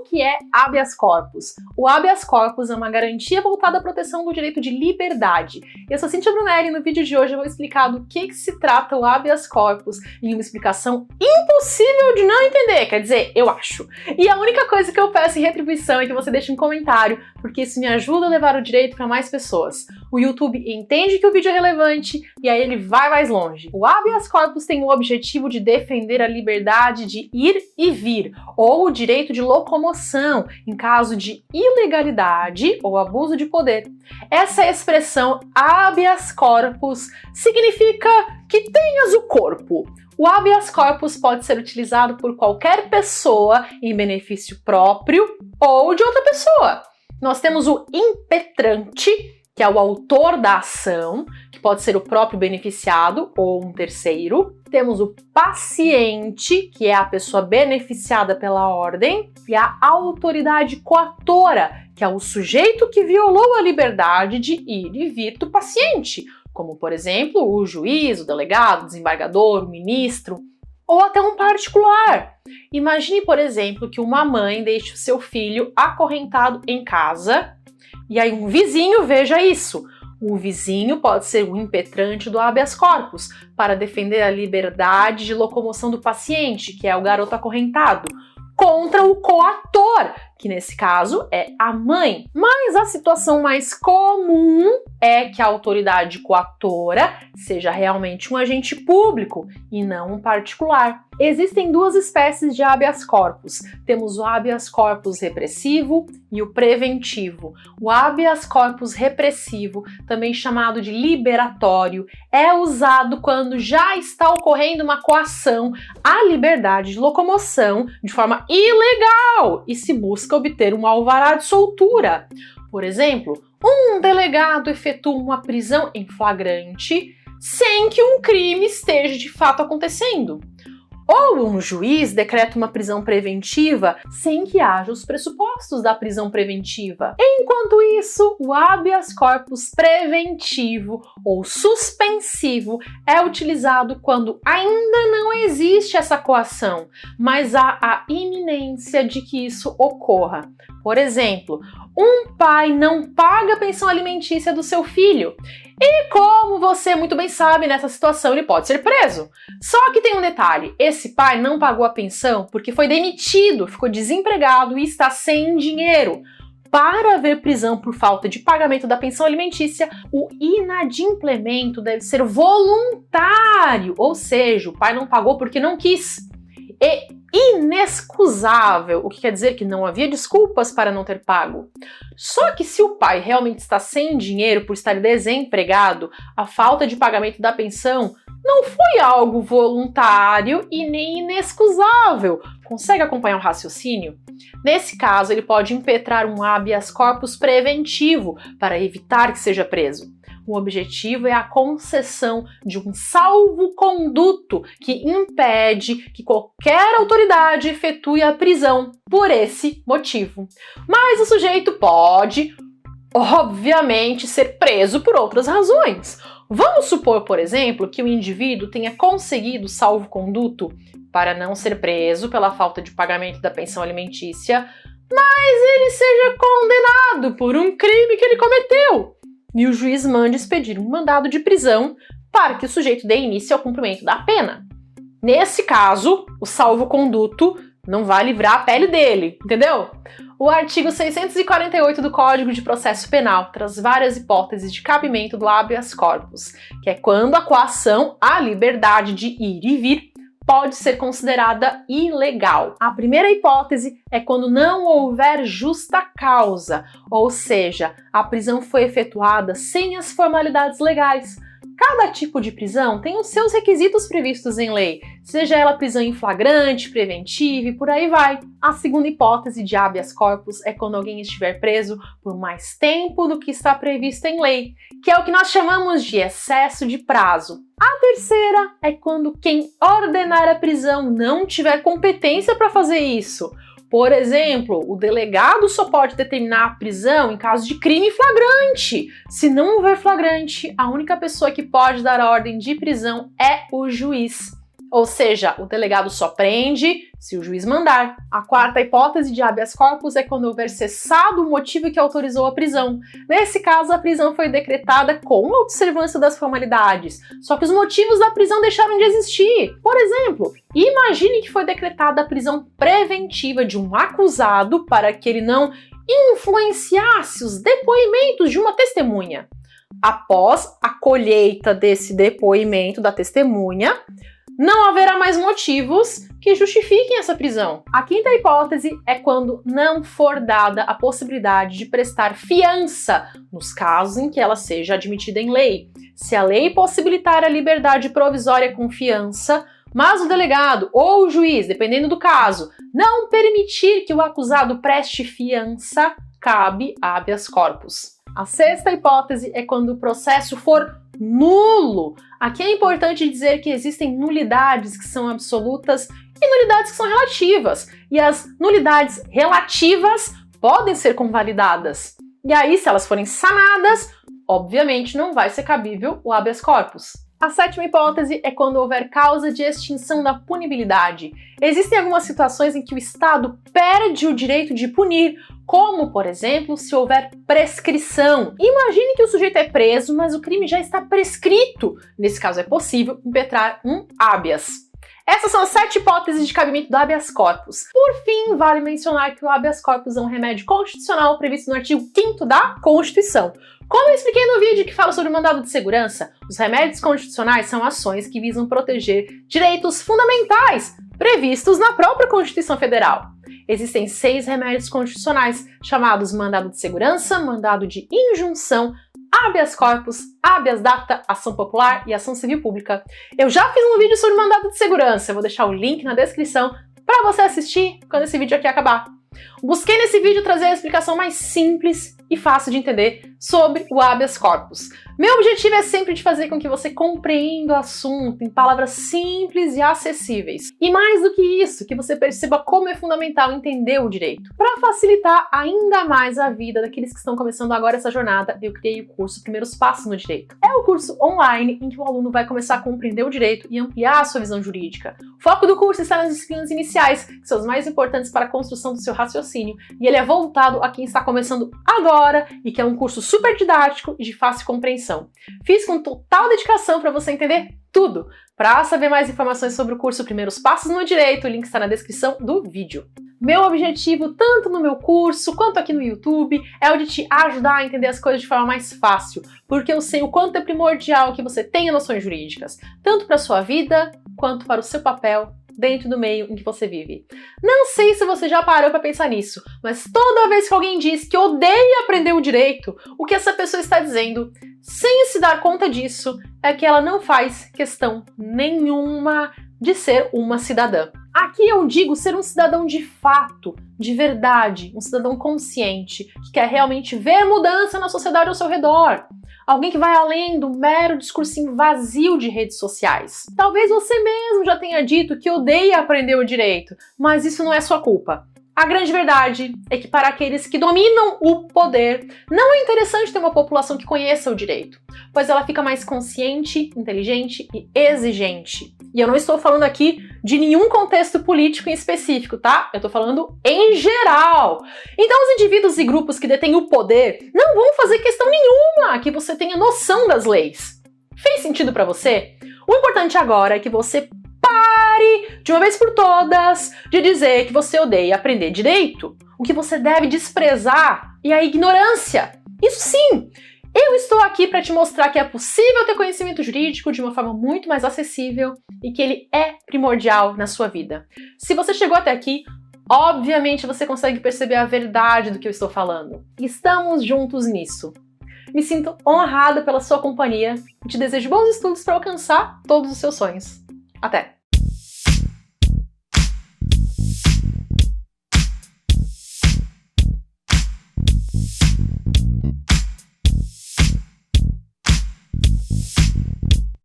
que é habeas corpus? O habeas corpus é uma garantia voltada à proteção do direito de liberdade. Eu sou Cíntia Brunelli e no vídeo de hoje eu vou explicar do que se trata o habeas corpus em uma explicação impossível de não entender, quer dizer, eu acho. E a única coisa que eu peço em retribuição é que você deixe um comentário, porque isso me ajuda a levar o direito para mais pessoas. O YouTube entende que o vídeo é relevante e aí ele vai mais longe. O habeas corpus tem o objetivo de defender a liberdade de ir e vir, ou o direito de locomoção, em caso de ilegalidade ou abuso de poder. Essa expressão habeas corpus significa que tenhas o corpo. O habeas corpus pode ser utilizado por qualquer pessoa em benefício próprio ou de outra pessoa. Nós temos o impetrante, que é o autor da ação, que pode ser o próprio beneficiado ou um terceiro. Temos o paciente, que é a pessoa beneficiada pela ordem, e a autoridade coatora, que é o sujeito que violou a liberdade de ir e vir do paciente, como, por exemplo, o juiz, o delegado, o desembargador, o ministro, ou até um particular. Imagine, por exemplo, que uma mãe deixe o seu filho acorrentado em casa e aí um vizinho veja isso. O vizinho pode ser o impetrante do habeas corpus para defender a liberdade de locomoção do paciente, que é o garoto acorrentado, contra o coator, que nesse caso é a mãe. Mas a situação mais comum é que a autoridade coatora seja realmente um agente público e não um particular. Existem duas espécies de habeas corpus. Temos o habeas corpus repressivo e o preventivo. O habeas corpus repressivo, também chamado de liberatório, é usado quando já está ocorrendo uma coação à liberdade de locomoção de forma ilegal e se busca obter um alvará de soltura. Por exemplo, um delegado efetua uma prisão em flagrante sem que um crime esteja de fato acontecendo. Ou um juiz decreta uma prisão preventiva sem que haja os pressupostos da prisão preventiva. Enquanto isso, o habeas corpus preventivo ou suspensivo é utilizado quando ainda não existe essa coação, mas há a iminência de que isso ocorra. Por exemplo, um pai não paga a pensão alimentícia do seu filho. E como você muito bem sabe, nessa situação ele pode ser preso. Só que tem um detalhe, esse pai não pagou a pensão porque foi demitido, ficou desempregado e está sem dinheiro. Para haver prisão por falta de pagamento da pensão alimentícia, o inadimplemento deve ser voluntário, ou seja, o pai não pagou porque não quis. E inexcusável, o que quer dizer que não havia desculpas para não ter pago. Só que se o pai realmente está sem dinheiro por estar desempregado, a falta de pagamento da pensão não foi algo voluntário e nem inexcusável. Consegue acompanhar o raciocínio? Nesse caso, ele pode impetrar um habeas corpus preventivo para evitar que seja preso. O objetivo é a concessão de um salvo-conduto que impede que qualquer autoridade efetue a prisão por esse motivo. Mas o sujeito pode, obviamente, ser preso por outras razões. Vamos supor, por exemplo, que o indivíduo tenha conseguido salvo-conduto para não ser preso pela falta de pagamento da pensão alimentícia, mas ele seja condenado por um crime que ele cometeu. E o juiz manda expedir um mandado de prisão para que o sujeito dê início ao cumprimento da pena. Nesse caso, o salvo-conduto não vai livrar a pele dele, entendeu? O artigo 648 do Código de Processo Penal traz várias hipóteses de cabimento do habeas corpus, que é quando a coação à liberdade de ir e vir pode ser considerada ilegal. A primeira hipótese é quando não houver justa causa, ou seja, a prisão foi efetuada sem as formalidades legais. Cada tipo de prisão tem os seus requisitos previstos em lei, seja ela prisão em flagrante, preventiva e por aí vai. A segunda hipótese de habeas corpus é quando alguém estiver preso por mais tempo do que está previsto em lei, que é o que nós chamamos de excesso de prazo. A terceira é quando quem ordenar a prisão não tiver competência para fazer isso. Por exemplo, o delegado só pode determinar a prisão em caso de crime flagrante. Se não houver flagrante, a única pessoa que pode dar a ordem de prisão é o juiz. Ou seja, o delegado só prende se o juiz mandar. A quarta hipótese de habeas corpus é quando houver cessado o motivo que autorizou a prisão. Nesse caso, a prisão foi decretada com a observância das formalidades, só que os motivos da prisão deixaram de existir. Por exemplo, imagine que foi decretada a prisão preventiva de um acusado para que ele não influenciasse os depoimentos de uma testemunha. Após a colheita desse depoimento da testemunha, não haverá mais motivos que justifiquem essa prisão. A quinta hipótese é quando não for dada a possibilidade de prestar fiança nos casos em que ela seja admitida em lei. Se a lei possibilitar a liberdade provisória com fiança, mas o delegado ou o juiz, dependendo do caso, não permitir que o acusado preste fiança, cabe habeas corpus. A sexta hipótese é quando o processo for nulo. Aqui é importante dizer que existem nulidades que são absolutas e nulidades que são relativas. E as nulidades relativas podem ser convalidadas. E aí, se elas forem sanadas, obviamente não vai ser cabível o habeas corpus. A sétima hipótese é quando houver causa de extinção da punibilidade. Existem algumas situações em que o Estado perde o direito de punir, como, por exemplo, se houver prescrição. Imagine que o sujeito é preso, mas o crime já está prescrito. Nesse caso, é possível impetrar um habeas. Essas são as 7 hipóteses de cabimento do habeas corpus. Por fim, vale mencionar que o habeas corpus é um remédio constitucional previsto no artigo 5º da Constituição. Como eu expliquei no vídeo que fala sobre o mandado de segurança, os remédios constitucionais são ações que visam proteger direitos fundamentais previstos na própria Constituição Federal. Existem 6 remédios constitucionais, chamados mandado de segurança, mandado de injunção, habeas corpus, habeas data, ação popular e ação civil pública. Eu já fiz um vídeo sobre mandado de segurança, eu vou deixar o link na descrição para você assistir quando esse vídeo aqui acabar. Busquei nesse vídeo trazer a explicação mais simples e fácil de entender sobre o habeas corpus. Meu objetivo é sempre de fazer com que você compreenda o assunto em palavras simples e acessíveis. E mais do que isso, que você perceba como é fundamental entender o direito. Para facilitar ainda mais a vida daqueles que estão começando agora essa jornada, eu criei o curso Primeiros Passos no Direito. É o curso online em que o aluno vai começar a compreender o direito e ampliar a sua visão jurídica. O foco do curso está nas disciplinas iniciais, que são as mais importantes para a construção do seu raciocínio, e ele é voltado a quem está começando agora e que é um curso super didático e de fácil compreensão. Fiz com total dedicação para você entender tudo. Para saber mais informações sobre o curso Primeiros Passos no Direito, o link está na descrição do vídeo. Meu objetivo, tanto no meu curso quanto aqui no YouTube, é o de te ajudar a entender as coisas de forma mais fácil, porque eu sei o quanto é primordial que você tenha noções jurídicas, tanto para a sua vida quanto para o seu papel dentro do meio em que você vive. Não sei se você já parou para pensar nisso, mas toda vez que alguém diz que odeia aprender o direito, o que essa pessoa está dizendo, sem se dar conta disso, é que ela não faz questão nenhuma de ser uma cidadã. Aqui eu digo ser um cidadão de fato, de verdade, um cidadão consciente, que quer realmente ver mudança na sociedade ao seu redor. Alguém que vai além do mero discursinho vazio de redes sociais. Talvez você mesmo já tenha dito que odeia aprender o direito, mas isso não é sua culpa. A grande verdade é que para aqueles que dominam o poder, não é interessante ter uma população que conheça o direito, pois ela fica mais consciente, inteligente e exigente. E eu não estou falando aqui de nenhum contexto político em específico, tá? Eu tô falando em geral. Então os indivíduos e grupos que detêm o poder não vão fazer questão nenhuma que você tenha noção das leis. Fez sentido para você? O importante agora é que você pare, de uma vez por todas, de dizer que você odeia aprender direito. O que você deve desprezar é a ignorância. Isso sim! Eu estou aqui para te mostrar que é possível ter conhecimento jurídico de uma forma muito mais acessível e que ele é primordial na sua vida. Se você chegou até aqui, obviamente você consegue perceber a verdade do que eu estou falando. Estamos juntos nisso. Me sinto honrada pela sua companhia e te desejo bons estudos para alcançar todos os seus sonhos. Até!